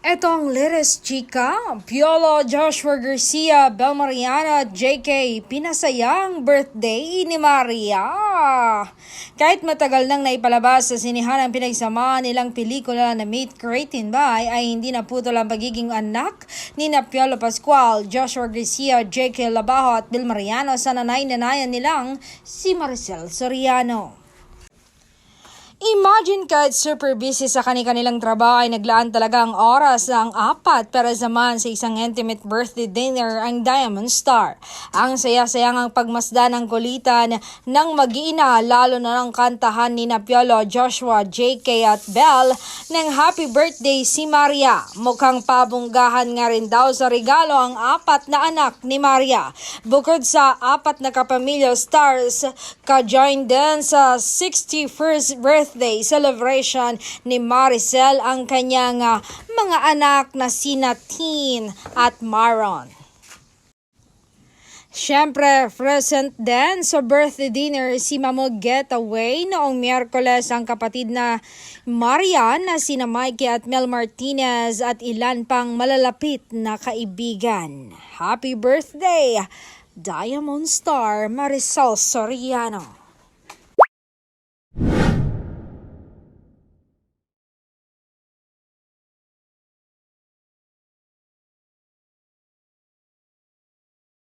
Eto ang latest chika, Piolo Joshua Garcia, Bel Mariana at JK, pinasayang birthday ni Maria. Kahit matagal nang naipalabas sa sinihan ang pinagsama nilang pelikula na Meet Creating By, ay hindi naputol ang pagiging anak ni Piolo Pascual, Joshua Garcia, JK Labajo at Bel Mariano sa nanay-nanayan nilang si Maricel Soriano. Imagine kahit super busy sa kanilang trabaho ay naglaan talaga ang oras ang apat para zaman sa isang intimate birthday dinner ang Diamond Star. Ang saya-sayang ang pagmasdan ng kulitan ng mag-iina lalo na ng kantahan ni Piolo, Joshua, JK at Bel ng Happy Birthday si Maria. Mukhang pabunggahan nga rin daw sa regalo ang apat na anak ni Maria. Bukod sa apat na kapamilya stars, ka-join din sa 61st birthday celebration ni Maricel ang kanyang mga anak na sina Tin at Maron. Siyempre, present din sa birthday dinner si Mamo Getaway noong Miyerkules ang kapatid na Marian na sina Mikey at Mel Martinez at ilan pang malalapit na kaibigan. Happy birthday, Diamond Star Maricel Soriano!